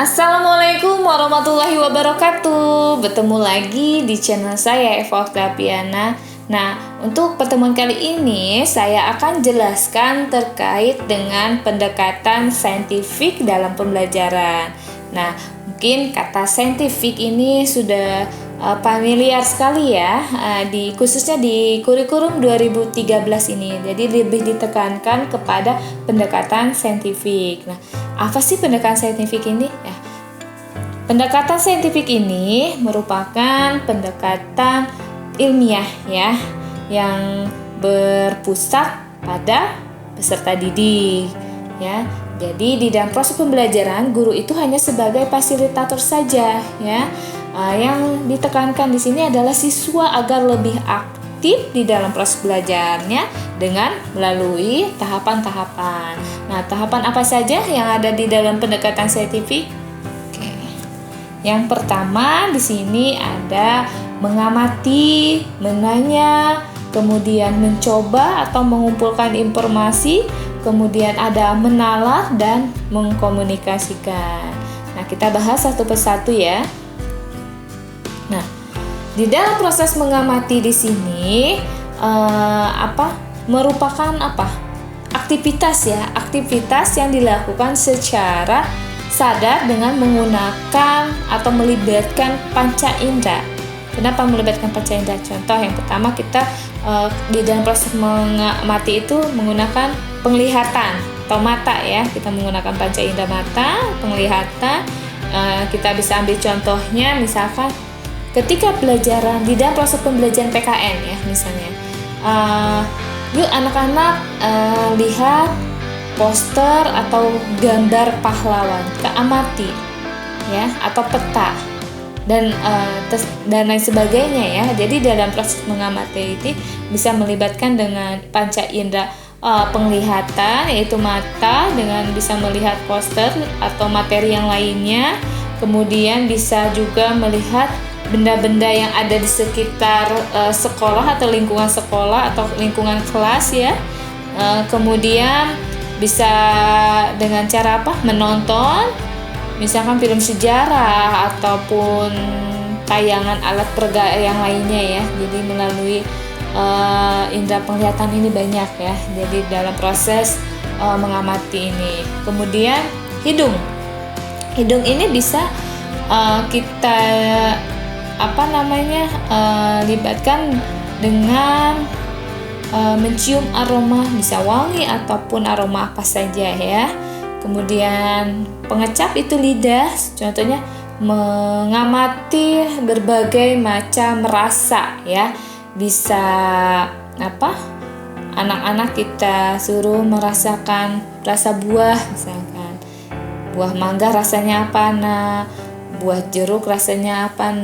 Assalamualaikum warahmatullahi wabarakatuh. Bertemu lagi di channel saya Eva Oktaviana. Nah, untuk pertemuan kali ini saya akan jelaskan terkait dengan pendekatan saintifik dalam pembelajaran. Nah, mungkin kata saintifik ini sudah familiar sekali ya, khususnya di kurikulum 2013 ini. Jadi lebih ditekankan kepada pendekatan saintifik. Nah, apa sih pendekatan saintifik ini? Ya, pendekatan saintifik ini merupakan pendekatan ilmiah ya, yang berpusat pada peserta didik ya. Jadi di dalam proses pembelajaran guru itu hanya sebagai fasilitator saja ya. Yang ditekankan di sini adalah siswa agar lebih aktif di dalam proses belajarnya dengan melalui tahapan-tahapan. Nah, tahapan apa saja yang ada di dalam pendekatan saintifik? Oke. Yang pertama di sini ada mengamati, menanya, kemudian mencoba atau mengumpulkan informasi, kemudian ada menalah dan mengkomunikasikan. Nah, kita bahas satu persatu ya. Nah, di dalam proses mengamati di sini merupakan aktivitas ya, aktivitas yang dilakukan secara sadar dengan menggunakan atau melibatkan panca indera. Kenapa melibatkan panca indera? Contoh yang pertama, kita di dalam proses mengamati itu menggunakan penglihatan atau mata ya. Kita menggunakan panca indera mata, penglihatan. Kita bisa ambil contohnya misalkan ketika pelajaran di dalam proses pembelajaran PKN ya, misalnya yuk anak-anak lihat poster atau gambar pahlawan, kita amati ya, atau peta dan lain sebagainya ya. Jadi dalam proses mengamati itu bisa melibatkan dengan panca indera penglihatan, yaitu mata, dengan bisa melihat poster atau materi yang lainnya. Kemudian bisa juga melihat benda-benda yang ada di sekitar sekolah atau lingkungan sekolah atau lingkungan kelas ya. Kemudian bisa dengan cara menonton misalkan film sejarah ataupun tayangan alat peraga yang lainnya ya. Jadi melalui indera penglihatan ini banyak ya. Jadi dalam proses mengamati ini. Kemudian hidung ini bisa kita libatkan dengan mencium aroma, bisa wangi ataupun aroma apa saja ya. Kemudian pengecap itu lidah, contohnya mengamati berbagai macam rasa ya. Bisa anak-anak kita suruh merasakan rasa buah, misalkan buah mangga rasanya apa buah jeruk rasanya apa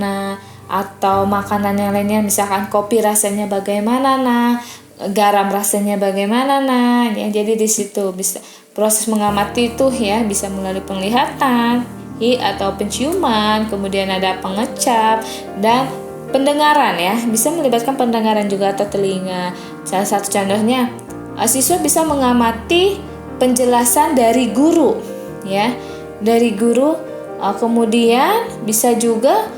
atau makanan yang lainnya, misalkan kopi rasanya bagaimana garam rasanya bagaimana ya. Jadi di situ bisa proses mengamati itu ya, bisa melalui penglihatan atau penciuman, kemudian ada pengecap dan pendengaran ya, bisa melibatkan pendengaran juga atau telinga. Salah satu contohnya siswa bisa mengamati penjelasan dari guru ya, dari guru. Kemudian bisa juga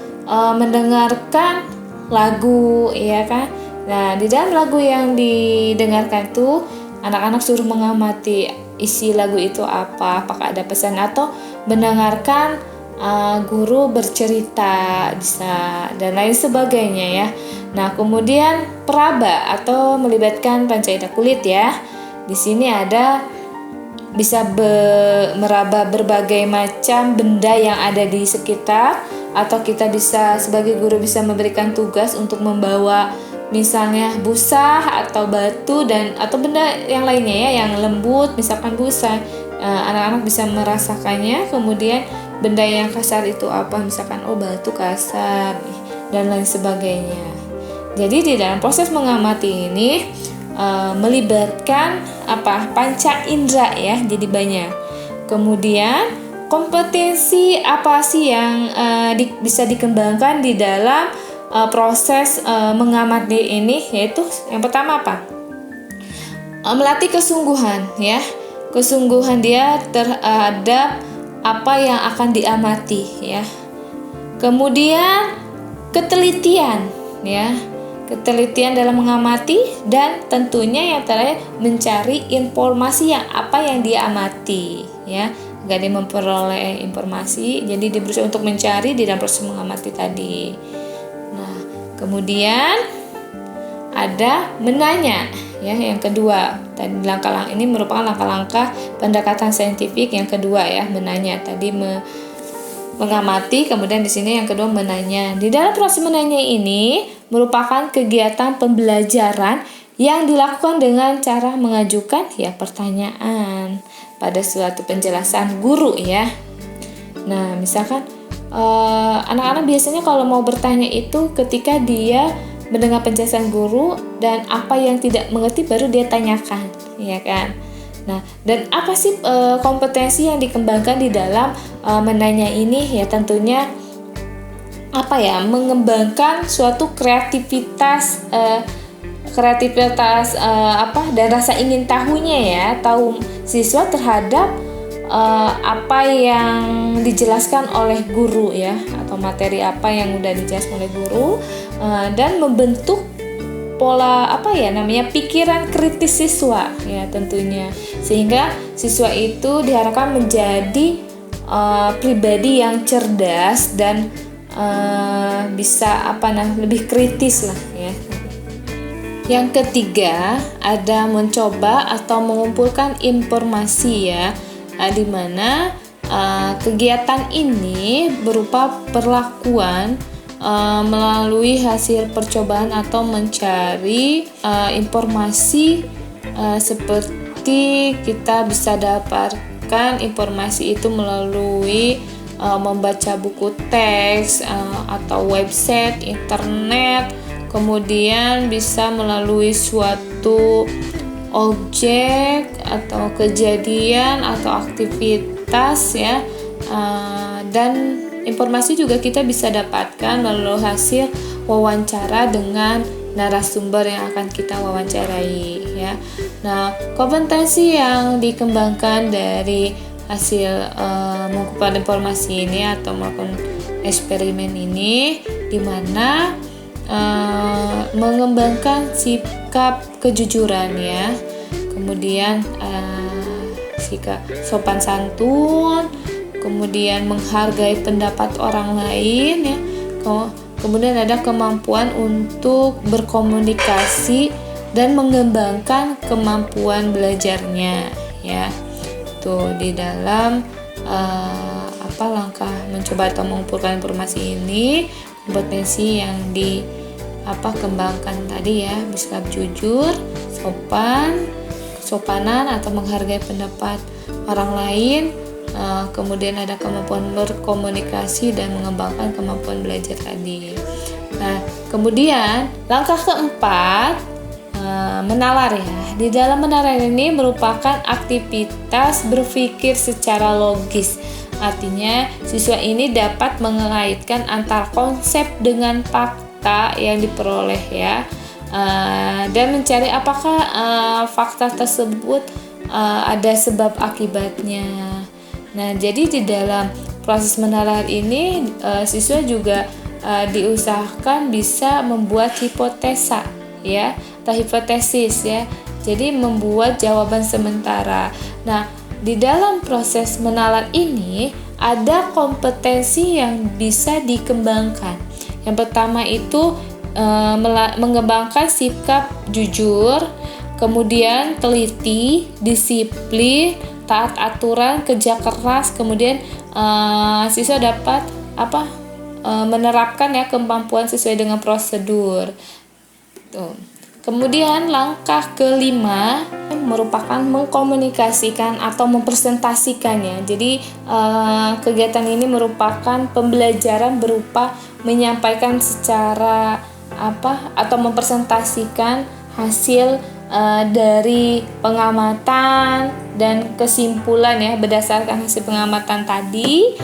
mendengarkan lagu ya kan. Nah, di dalam lagu yang didengarkan itu anak-anak suruh mengamati isi lagu itu apakah ada pesan, atau mendengarkan guru bercerita bisa, dan lain sebagainya ya. Nah, kemudian peraba atau melibatkan panca indera kulit ya. Di sini ada bisa meraba berbagai macam benda yang ada di sekitar, atau kita bisa sebagai guru bisa memberikan tugas untuk membawa misalnya busa atau batu atau benda yang lainnya ya, yang lembut misalkan busa. Anak-anak bisa merasakannya. Kemudian benda yang kasar itu apa, misalkan batu kasar dan lain sebagainya. Jadi di dalam proses mengamati ini melibatkan panca indera ya, jadi banyak. Kemudian kompetensi apa sih yang bisa dikembangkan di dalam proses mengamati ini, yaitu yang pertama melatih kesungguhan ya, kesungguhan dia terhadap apa yang akan diamati ya. Kemudian ketelitian ya. Ketelitian dalam mengamati, dan tentunya yang terakhir mencari informasi yang apa yang dia amati ya. Agar dia memperoleh informasi, jadi dia berusaha untuk mencari di dalam proses mengamati tadi. Nah, kemudian ada menanya ya, yang kedua. Tadi langkah-langkah ini merupakan langkah-langkah pendekatan saintifik yang kedua ya, menanya. Tadi mengamati, kemudian di sini yang kedua menanya. Di dalam proses menanya ini merupakan kegiatan pembelajaran yang dilakukan dengan cara mengajukan ya pertanyaan pada suatu penjelasan guru ya. Nah, misalkan anak-anak biasanya kalau mau bertanya itu ketika dia mendengar penjelasan guru dan apa yang tidak mengerti baru dia tanyakan, ya kan? Nah, dan apa sih kompetensi yang dikembangkan di dalam menanya ini ya, tentunya mengembangkan suatu kreativitas dan rasa ingin tahunya ya, tahu siswa terhadap apa yang dijelaskan oleh guru ya, atau materi apa yang udah dijelaskan oleh guru, dan membentuk pola pikiran kritis siswa ya tentunya, sehingga siswa itu diharapkan menjadi pribadi yang cerdas dan bisa lebih kritis lah ya. Yang ketiga ada mencoba atau mengumpulkan informasi ya, di mana kegiatan ini berupa perlakuan melalui hasil percobaan atau mencari informasi, seperti kita bisa dapatkan informasi itu melalui membaca buku teks atau website internet, kemudian bisa melalui suatu objek atau kejadian atau aktivitas ya, dan informasi juga kita bisa dapatkan melalui hasil wawancara dengan narasumber yang akan kita wawancarai ya. Nah, kompetensi yang dikembangkan dari hasil mengumpulkan informasi ini atau melakukan eksperimen ini, di mana mengembangkan sikap kejujuran ya, kemudian sikap sopan santun, kemudian menghargai pendapat orang lain ya, kemudian ada kemampuan untuk berkomunikasi dan mengembangkan kemampuan belajarnya ya. Tuh di dalam langkah mencoba atau mengumpulkan informasi ini, kompetensi yang kembangkan tadi ya, bersikap jujur, kesopanan atau menghargai pendapat orang lain, kemudian ada kemampuan berkomunikasi dan mengembangkan kemampuan belajar tadi. Nah, kemudian langkah keempat, menalar ya. Di dalam menalar ini merupakan aktivitas berpikir secara logis. Artinya siswa ini dapat mengaitkan antara konsep dengan fakta yang diperoleh ya, dan mencari apakah fakta tersebut ada sebab akibatnya. Nah, jadi di dalam proses menalar ini siswa juga diusahakan bisa membuat hipotesa ya, atau hipotesis ya. Jadi membuat jawaban sementara. Nah, di dalam proses menalar ini ada kompetensi yang bisa dikembangkan. Yang pertama itu mengembangkan sikap jujur, kemudian teliti, disiplin, taat aturan, kerja keras, kemudian siswa dapat menerapkan ya kemampuan sesuai dengan prosedur. Tuh. Kemudian langkah kelima merupakan mengkomunikasikan atau mempresentasikannya. Jadi kegiatan ini merupakan pembelajaran berupa menyampaikan secara atau mempresentasikan hasil dari pengamatan dan kesimpulan ya, berdasarkan hasil pengamatan tadi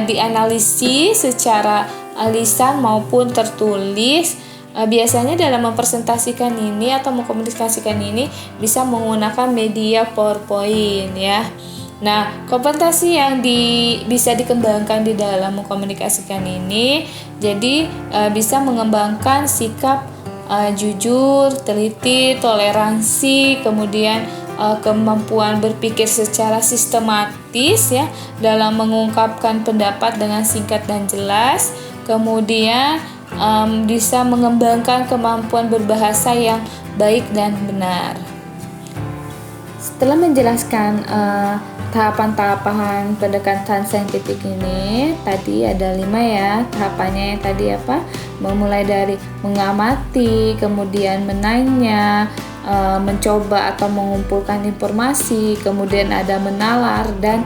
dianalisis secara lisan maupun tertulis. Biasanya dalam mempresentasikan ini atau mengkomunikasikan ini bisa menggunakan media PowerPoint ya. Nah, kompetensi yang bisa dikembangkan di dalam mengkomunikasikan ini, jadi bisa mengembangkan sikap jujur, teliti, toleransi, kemudian kemampuan berpikir secara sistematis ya dalam mengungkapkan pendapat dengan singkat dan jelas, kemudian bisa mengembangkan kemampuan berbahasa yang baik dan benar. Setelah menjelaskan tahapan-tahapan pendekatan saintifik ini, tadi ada 5 ya tahapannya. Yang tadi apa? Memulai dari mengamati, kemudian menanya, mencoba atau mengumpulkan informasi, kemudian ada menalar, dan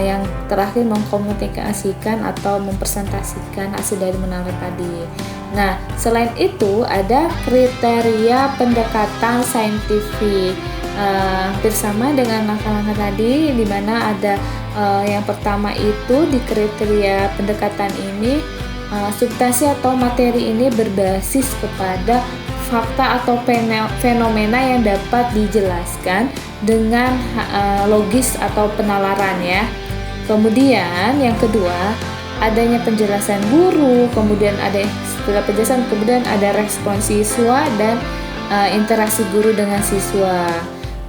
yang terakhir mengkomunikasikan atau mempresentasikan hasil dari menalar tadi. Nah, selain itu ada kriteria pendekatan saintifik. Hampir sama dengan langkah-langkah tadi, di mana ada yang pertama itu di kriteria pendekatan ini substansi atau materi ini berbasis kepada fakta atau fenomena yang dapat dijelaskan dengan logis atau penalaran ya. Kemudian yang kedua, adanya penjelasan guru, kemudian ada setelah penjelasan kemudian ada respon siswa dan interaksi guru dengan siswa.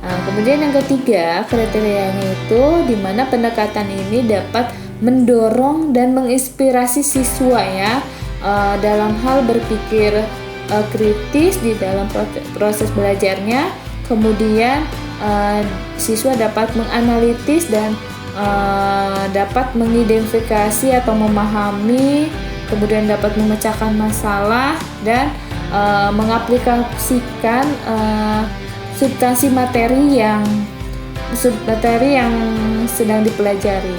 Kemudian yang ketiga, kriterianya itu di mana pendekatan ini dapat mendorong dan menginspirasi siswa ya dalam hal berpikir kritis di dalam proses belajarnya. Kemudian siswa dapat menganalitis dan dapat mengidentifikasi atau memahami, kemudian dapat memecahkan masalah dan mengaplikasikan substansi materi yang sedang dipelajari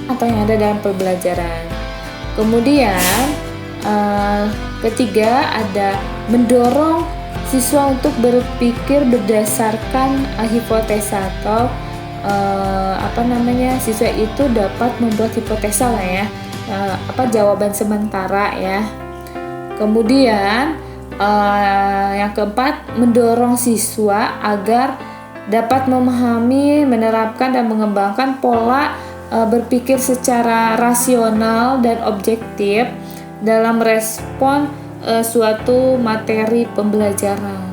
atau yang ada dalam pembelajaran. Kemudian ketiga ada mendorong siswa untuk berpikir berdasarkan hipotesa atau siswa itu dapat membuat hipotesa lah ya, jawaban sementara ya. Kemudian yang keempat, mendorong siswa agar dapat memahami, menerapkan dan mengembangkan pola berpikir secara rasional dan objektif dalam respon suatu materi pembelajaran.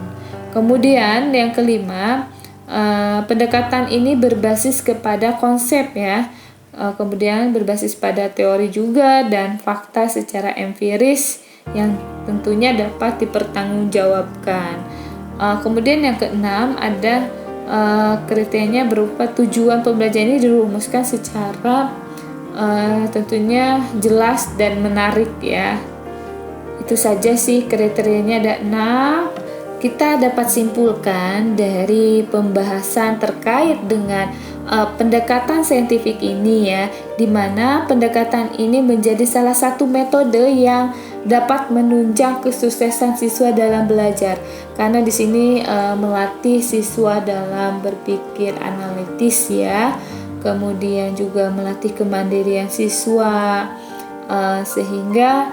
Kemudian yang kelima, pendekatan ini berbasis kepada konsep ya. Kemudian berbasis pada teori juga dan fakta secara empiris yang tentunya dapat dipertanggungjawabkan. Kemudian yang keenam ada kriterianya berupa tujuan pembelajaran ini dirumuskan secara tentunya jelas dan menarik ya. Itu saja sih kriterianya ada 6. Kita dapat simpulkan dari pembahasan terkait dengan pendekatan saintifik ini ya, di mana pendekatan ini menjadi salah satu metode yang dapat menunjang kesuksesan siswa dalam belajar, karena di sini melatih siswa dalam berpikir analitis ya, kemudian juga melatih kemandirian siswa sehingga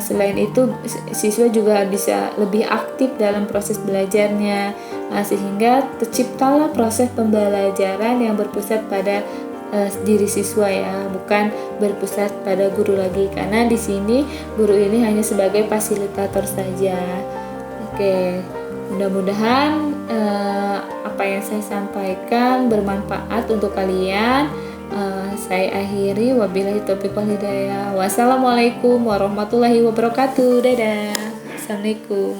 selain itu siswa juga bisa lebih aktif dalam proses belajarnya, sehingga terciptalah proses pembelajaran yang berpusat pada diri siswa ya, bukan berpusat pada guru lagi, karena di sini guru ini hanya sebagai fasilitator saja. Oke, mudah-mudahan apa yang saya sampaikan bermanfaat untuk kalian. Saya akhiri, wabillahi taufiq wal hidayah. Wassalamualaikum warahmatullahi wabarakatuh. Dadah. Assalamualaikum.